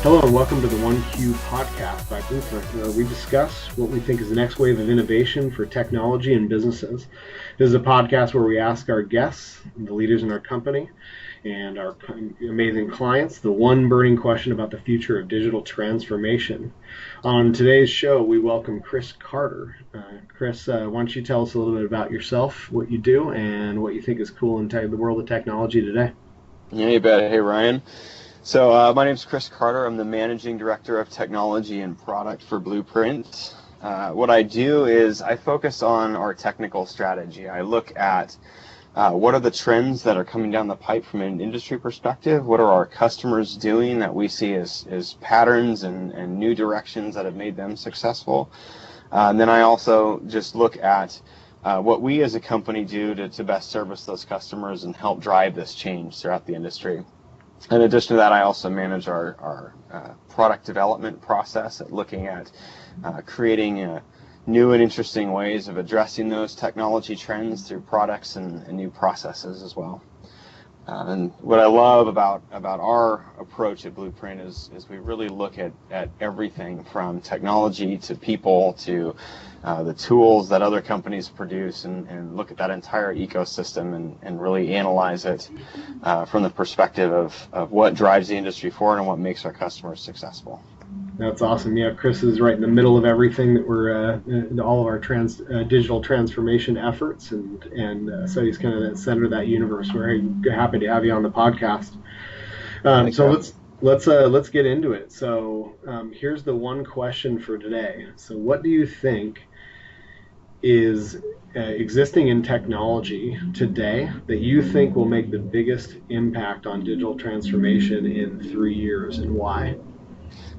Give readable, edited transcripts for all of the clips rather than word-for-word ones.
Hello and welcome to the 1Q podcast by Blueprint, where we discuss what we think is the next wave of innovation for technology and businesses. This is a podcast where we ask our guests, the leaders in our company, and our amazing clients the one burning question about the future of digital transformation. On today's show, we welcome Chris Carter. Chris, why don't you tell us a little bit about yourself, what you do, and what you think is cool in the world of technology today? Yeah, you bet. Hey, Ryan. So my name is Chris Carter. I'm the Managing Director of Technology and Product for Blueprint. What I do is I focus on our technical strategy. I look at what are the trends that are coming down the pipe from an industry perspective? What are our customers doing that we see as patterns and new directions that have made them successful? And then I also just look at what we as a company do to best service those customers and help drive this change throughout the industry. In addition to that, I also manage our product development process at looking at creating new and interesting ways of addressing those technology trends through products and new processes as well. And what I love about our approach at Blueprint is we really look at everything from technology to people to the tools that other companies produce and look at that entire ecosystem and really analyze it from the perspective of what drives the industry forward and what makes our customers successful. That's awesome. Yeah, Chris is right in the middle of everything that we're all of our digital transformation efforts, and so he's kind of the center of that universe. We're happy to have you on the podcast. So let's get into it. So here's the one question for today. So what do you think is existing in technology today that you think will make the biggest impact on digital transformation in 3 years, and why?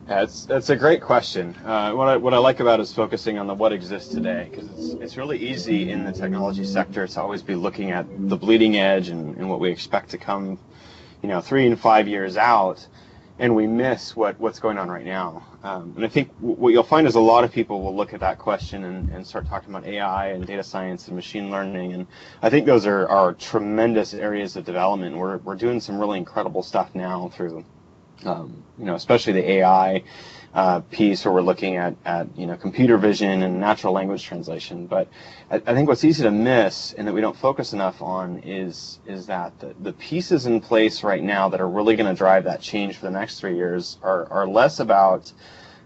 That's a great question. What I like about it is focusing on what exists today, because it's really easy in the technology sector to always be looking at the bleeding edge and what we expect to come, 3 and 5 years out, and we miss what's going on right now. And I think what you'll find is a lot of people will look at that question and start talking about AI and data science and machine learning, and I think those are tremendous areas of development. We're doing some really incredible stuff now through especially the AI piece where we're looking at computer vision and natural language translation. But I think what's easy to miss and that we don't focus enough on is that the pieces in place right now that are really going to drive that change for the next 3 years are less about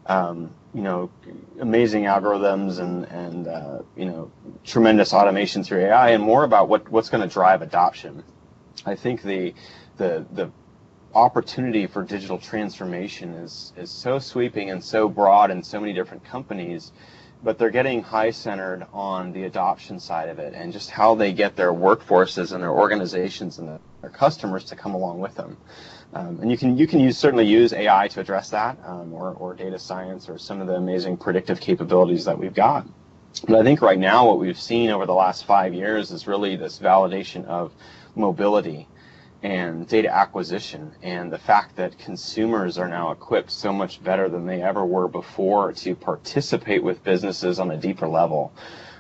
amazing algorithms and tremendous automation through AI, and more about what's going to drive adoption. I think the opportunity for digital transformation is so sweeping and so broad in so many different companies, but they're getting high-centered on the adoption side of it and just how they get their workforces and their organizations and their customers to come along with them. And you can certainly use AI to address that, or data science, or some of the amazing predictive capabilities that we've got. But I think right now what we've seen over the last 5 years is really this validation of mobility and data acquisition, and the fact that consumers are now equipped so much better than they ever were before to participate with businesses on a deeper level.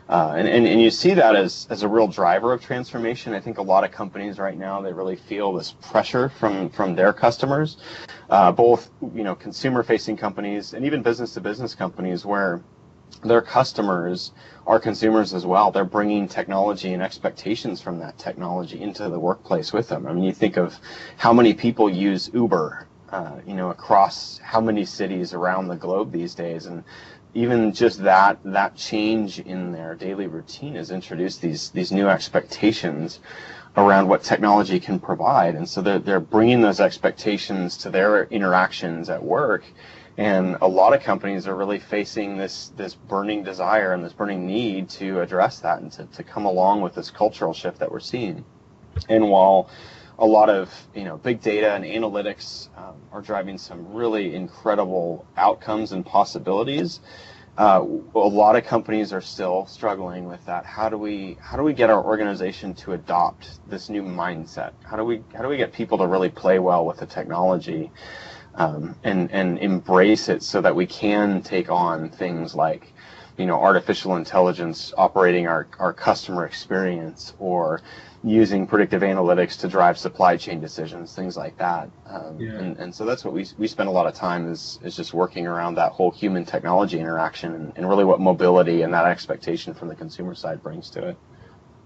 And you see that as a real driver of transformation. I think a lot of companies right now, they really feel this pressure from their customers, both consumer-facing companies and even business-to-business companies, where their customers are consumers as well. They're bringing technology and expectations from that technology into the workplace with them. I mean, you think of how many people use Uber, across how many cities around the globe these days, and even just that change in their daily routine has introduced these new expectations around what technology can provide, and so they're bringing those expectations to their interactions at work. And a lot of companies are really facing this burning desire and this burning need to address that and to come along with this cultural shift that we're seeing. And while a lot of big data and analytics are driving some really incredible outcomes and possibilities, a lot of companies are still struggling with that. How do we get our organization to adopt this new mindset? How do we get people to really play well with the technology? And embrace it so that we can take on things like artificial intelligence operating our customer experience, or using predictive analytics to drive supply chain decisions, things like that. And so that's what we spend a lot of time is just working around that whole human technology interaction, and really what mobility and that expectation from the consumer side brings to it.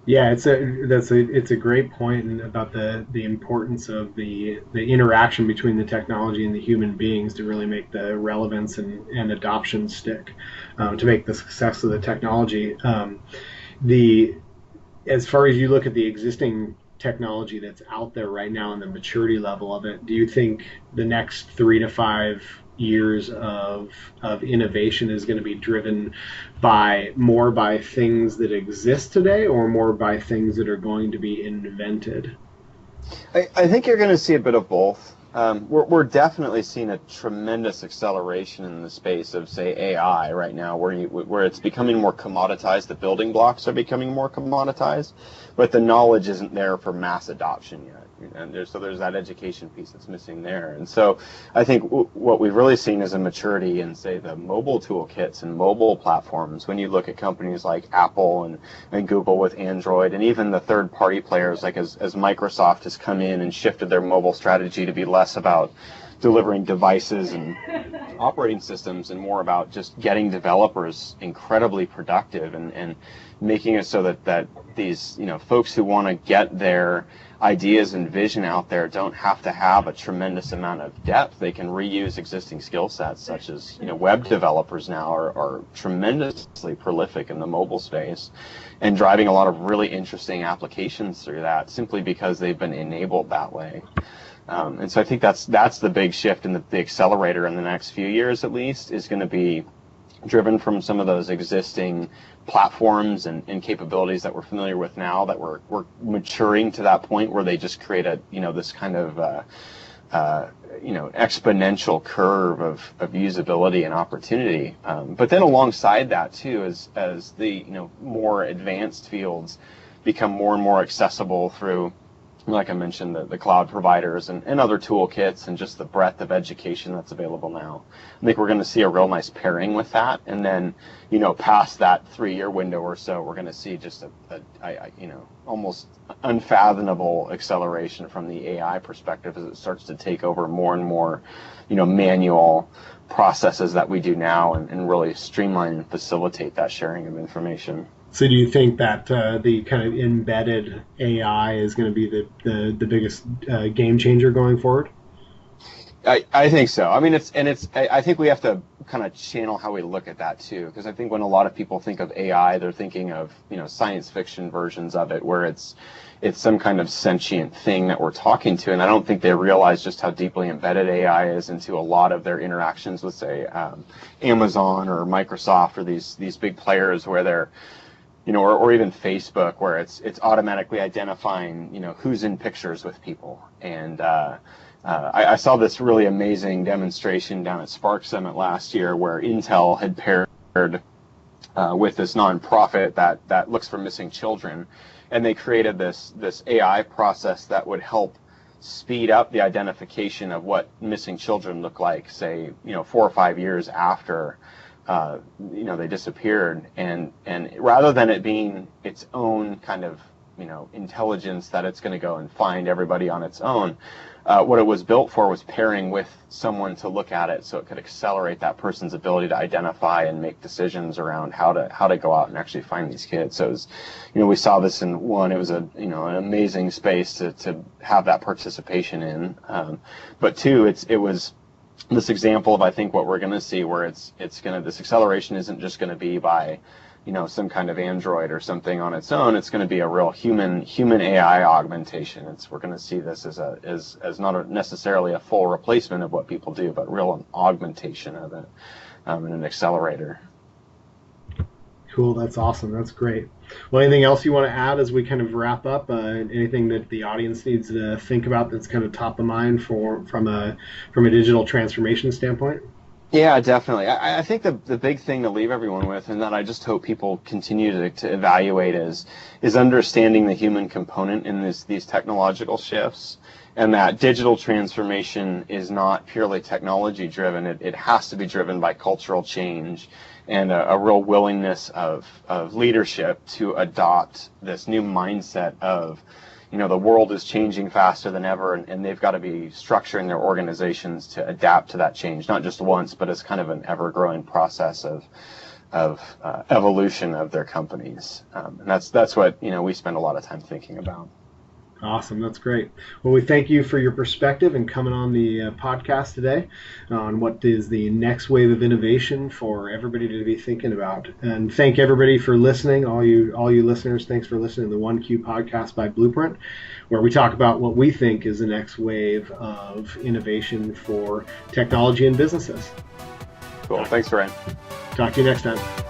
Yeah, it's a great point about the importance of the interaction between the technology and the human beings to really make the relevance and adoption stick, to make the success of the technology. As far as you look at the existing technology that's out there right now and the maturity level of it, do you think the next 3 to 5 years of innovation is going to be driven more by things that exist today, or more by things that are going to be invented? I think you're going to see a bit of both. We're definitely seeing a tremendous acceleration in the space of, say, AI right now, where it's becoming more commoditized. The building blocks are becoming more commoditized, but the knowledge isn't there for mass adoption yet. And there's that education piece that's missing there. And so I think what we've really seen is a maturity in, say, the mobile toolkits and mobile platforms. When you look at companies like Apple and Google with Android, and even the third-party players, like as Microsoft has come in and shifted their mobile strategy to be less about delivering devices and operating systems and more about just getting developers incredibly productive, and making it so that these folks who want to get their ideas and vision out there don't have to have a tremendous amount of depth. They can reuse existing skill sets, such as web developers now are tremendously prolific in the mobile space, and driving a lot of really interesting applications through that, simply because they've been enabled that way. And so I think that's the big shift, and the accelerator in the next few years, at least, is going to be driven from some of those existing platforms and capabilities that we're familiar with now, that we're maturing to that point where they just create this kind of exponential curve of usability and opportunity. But then alongside that too, as the more advanced fields become more and more accessible through, like I mentioned, the cloud providers and other toolkits, and just the breadth of education that's available now, I think we're going to see a real nice pairing with that. And then, past that 3-year window or so, we're going to see just a almost unfathomable acceleration from the AI perspective, as it starts to take over more and more, manual processes that we do now, and really streamline and facilitate that sharing of information. So do you think that the kind of embedded AI is going to be the biggest game changer going forward? I think so. I mean, I think we have to kind of channel how we look at that too, because I think when a lot of people think of AI, they're thinking of science fiction versions of it, where it's some kind of sentient thing that we're talking to, and I don't think they realize just how deeply embedded AI is into a lot of their interactions with, say, Amazon or Microsoft, or these big players, where they're or even Facebook, where it's automatically identifying, who's in pictures with people. And I saw this really amazing demonstration down at Spark Summit last year, where Intel had paired with this nonprofit that looks for missing children, and they created this AI process that would help speed up the identification of what missing children look like, say, 4 or 5 years after they disappeared, and rather than it being its own kind of intelligence that it's going to go and find everybody on its own, what it was built for was pairing with someone to look at it, so it could accelerate that person's ability to identify and make decisions around how to go out and actually find these kids. So it was, we saw this in one. It was an amazing space to have that participation in, but two, it was this example of, I think, what we're going to see, where this acceleration isn't just going to be by some kind of Android or something on its own. It's going to be a real human AI augmentation. We're going to see this as not necessarily a full replacement of what people do, but real augmentation of it, and an accelerator. Cool, that's awesome. That's great. Well, anything else you want to add as we kind of wrap up? Anything that the audience needs to think about that's kind of top of mind from a digital transformation standpoint? Yeah, definitely. I think the big thing to leave everyone with, and that I just hope people continue to evaluate, is understanding the human component in these technological shifts, and that digital transformation is not purely technology driven. It has to be driven by cultural change and a real willingness of leadership to adopt this new mindset of, the world is changing faster than ever, and they've got to be structuring their organizations to adapt to that change, not just once, but as kind of an ever-growing process of evolution of their companies. And that's what, we spend a lot of time thinking about. Awesome. That's great. Well, we thank you for your perspective and coming on the podcast today on what is the next wave of innovation for everybody to be thinking about. And thank everybody for listening. All you listeners, thanks for listening to the 1Q podcast by Blueprint, where we talk about what we think is the next wave of innovation for technology and businesses. Cool. Thanks, Ryan. Talk to you next time.